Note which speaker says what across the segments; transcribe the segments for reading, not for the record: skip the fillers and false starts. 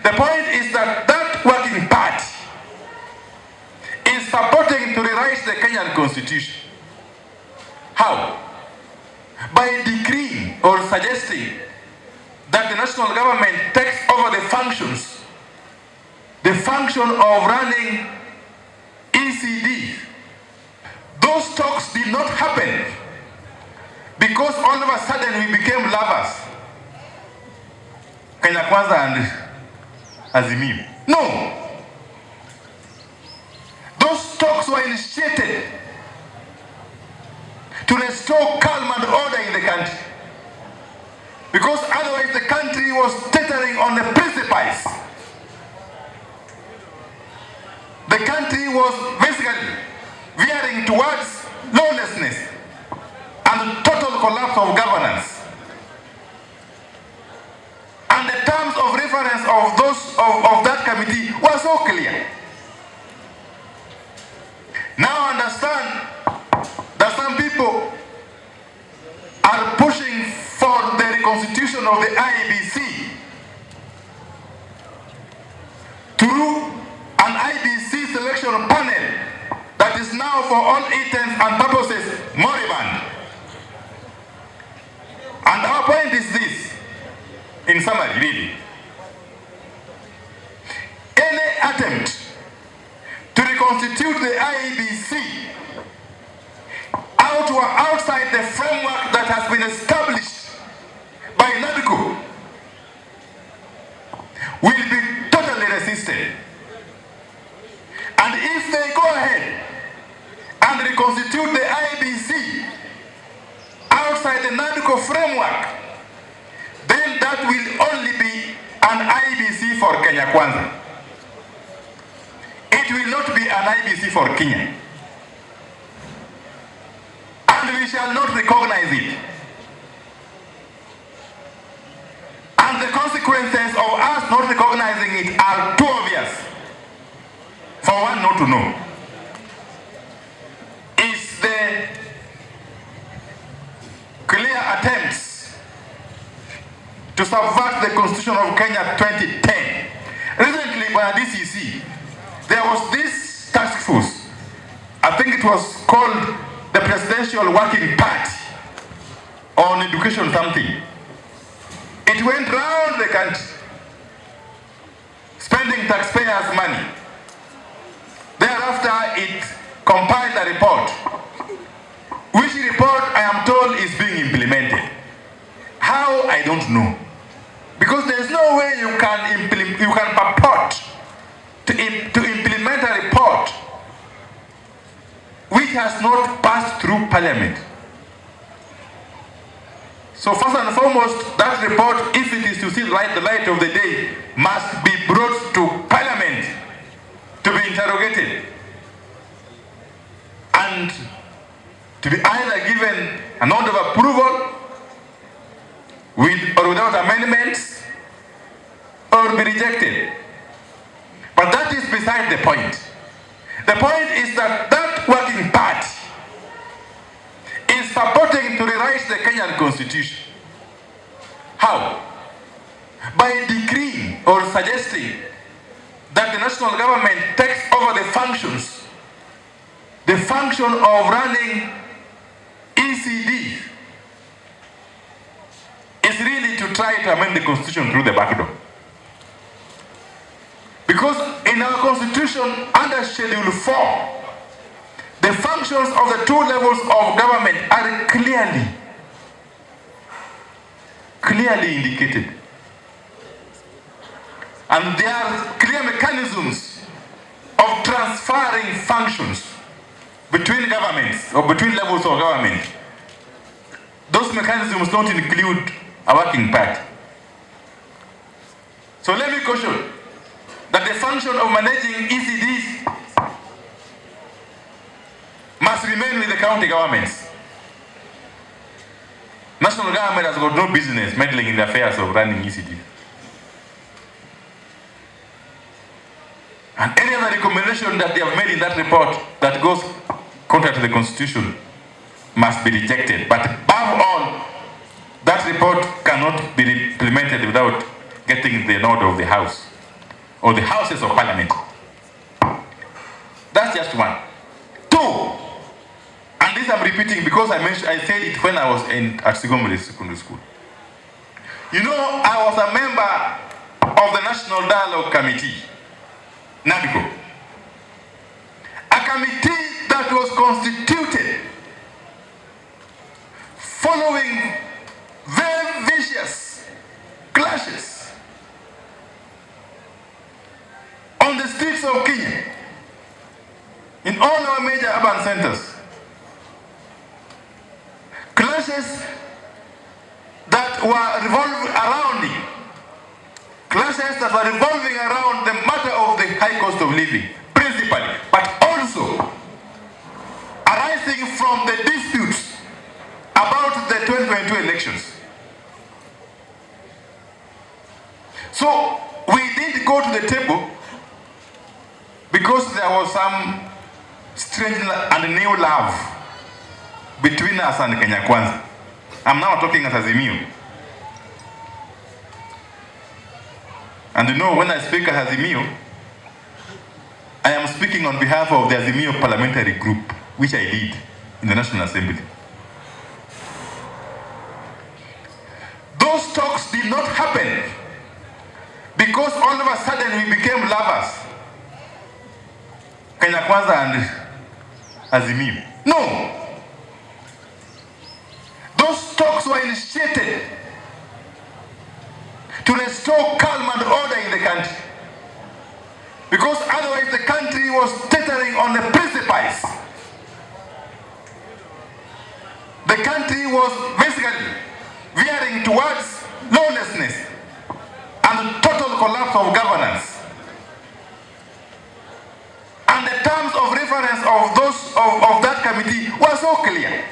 Speaker 1: The point is that that working party is purporting to rewrite the Kenyan Constitution. How? By decreeing or suggesting that the national government takes over the function of running ECD. Those talks did not happen because all of a sudden we became lovers. Kenya Kwanza and Azimio. No. Those talks were initiated to restore calm and order in the country. Because otherwise the country was teetering on the precipice. The country was basically veering towards lawlessness and total collapse of governance. And the terms of reference of that committee were so clear. Now I understand that some people are pushing for the reconstitution of the IEBC through an IEBC selection panel that is now for all intents and purposes moribund. And our point is this, in summary, really. Any attempt to reconstitute the IEBC outside the framework that has been established by NADCO will be totally resisted. And if they go ahead and reconstitute the IEBC outside the NADCO framework, then that will only be an IEBC for Kenya Kwanza. It will not be an IEBC for Kenya. And we shall not recognize it. And the consequences of us not recognizing it are too obvious for one not to know. Is the clear attempts to subvert the Constitution of Kenya 2010. Recently, by DCC, there was this task force. I think it was called the Presidential Working Party on Education something. It went round the country, spending taxpayers' money. Thereafter, it compiled a report, which report I am told is being implemented. How, I don't know. Because there's no way you can purport to implement a report which has not passed through Parliament. So first and foremost, that report, if it is to see the light of the day, must be brought to Parliament to be interrogated and to be either given a note of approval with or without amendments, or be rejected. But that is beside the point. The point is that that working party is purporting to rewrite the Kenyan Constitution. How? By decreeing or suggesting that the national government takes over the function of running ECD is really to try to amend the Constitution through the back door. Because in our Constitution, under Schedule 4, the functions of the two levels of government are clearly indicated. And there are clear mechanisms of transferring functions between governments or between levels of government. Those mechanisms don't include a working party. So let me caution that the function of managing ECDs must remain with the county governments. National government has got no business meddling in the affairs of running ECDs. And any other recommendation that they have made in that report that goes contrary to the Constitution must be rejected. But above all, that report cannot be implemented without getting the nod of the House. or the houses of parliament. That's just one. Two, and this I'm repeating because I said it when I was at Sigombe Secondary School. You know, I was a member of the National Dialogue Committee, NADCO. A committee that was constituted following very vicious clashes on the streets of Kenya, in all our major urban centers. Clashes that were revolving around the matter of the high cost of living, principally, but also arising from the disputes about the 2022 elections. So we did go to the table because there was some strange and new love between us and Kenya Kwanza. I'm now talking as Azimio. And you know, when I speak as Azimio, I am speaking on behalf of the Azimio parliamentary group, which I lead in the National Assembly. Those talks did not happen because all of a sudden we became lovers, Kenya Kwanza and Azimio. No. Those talks were initiated to restore calm and order in the country, because otherwise the country was teetering on the precipice. The country was basically veering towards lawlessness and total collapse of governance. And the terms of reference of that committee were so clear.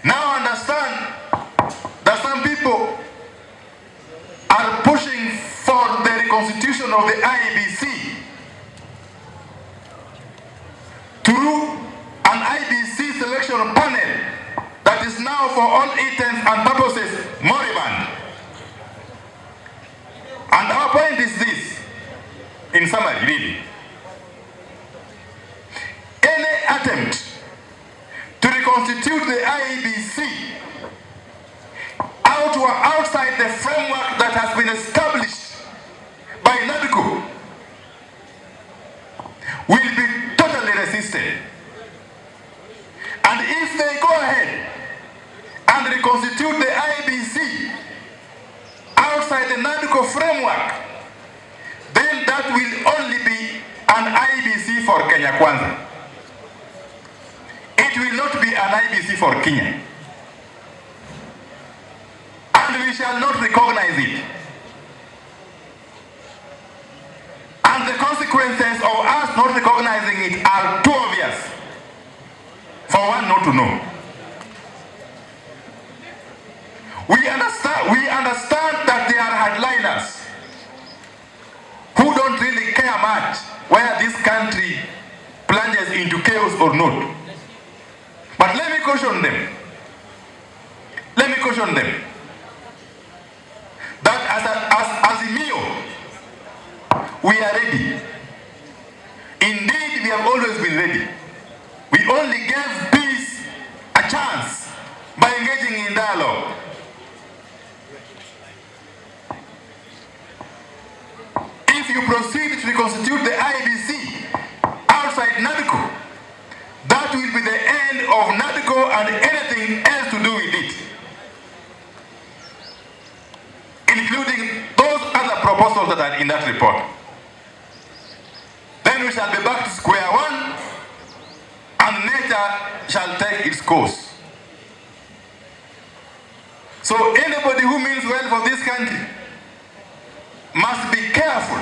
Speaker 1: Now understand that some people are pushing for the reconstitution of the IEBC through an IEBC selection panel that is now, for all intents and purposes, moribund. And our point is this, in summary, really. Any attempt to reconstitute the IEBC outside the framework that has been established by NADCO will be totally resisted. And if they go ahead and reconstitute the IEBC outside the NADCO framework, then that will only be an IEBC for Kenya Kwanza. It will not be an IEBC for Kenya. And we shall not recognize it. And the consequences of us not recognizing it are too obvious for one not to know. We understand that there are hardliners who don't really care much whether this country plunges into chaos or not. But let me caution them. That as Azimio, we are ready. Indeed, we have always been ready. We only gave peace a chance by engaging in dialogue. If you proceed to reconstitute the IEBC outside NADCO, that will be the end of NADCO and anything else to do with it, including those other proposals that are in that report. Then we shall be back to square one, and nature shall take its course. So anybody who means well for this country must be careful,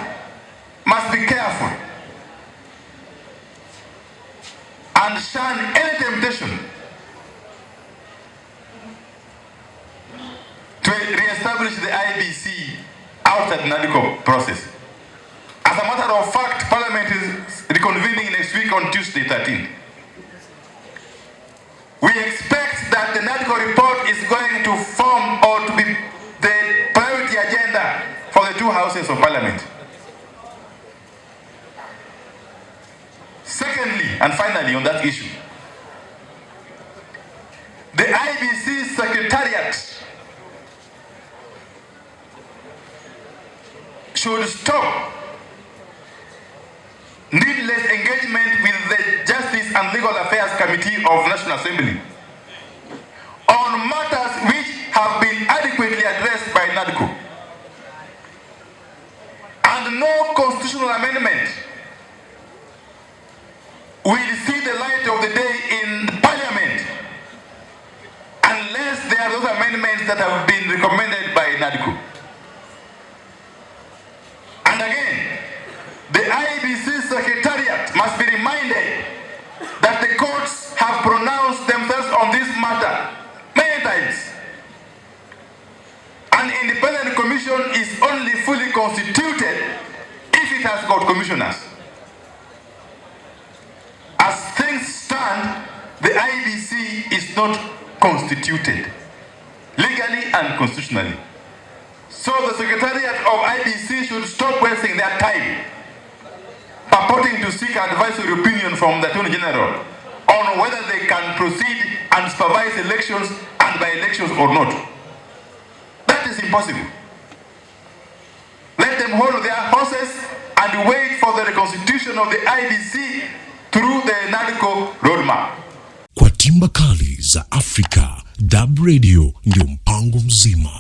Speaker 1: and shun any temptation to re-establish the IEBC outside the NADCO process. As a matter of fact, Parliament is reconvening next week on Tuesday 13th. We expect that the NADCO report is going to form or to be the priority agenda for the two houses of parliament. Secondly, and finally on that issue, the IEBC Secretariat should stop needless engagement with the Justice and Legal Affairs Committee of National Assembly on matters which have been adequately addressed by NADCO. And no constitutional amendment will see the light of the day in Parliament unless there are those amendments that have been recommended by NADCO. And again, the IEBC Secretariat must be reminded that the courts have pronounced themselves on this matter many times. An independent commission is only fully constituted if it has got commissioners. As things stand, the IEBC is not constituted legally and constitutionally. So the Secretariat of IEBC should stop wasting their time purporting to seek advisory opinion from the Attorney General on whether they can proceed and supervise elections and by-elections or not. That is impossible. Let them hold their horses and wait for the reconstitution of the IEBC through the NADCO roadmap.
Speaker 2: Kwa timba kali za Afrika, DAB Radio ndio mpango mzima.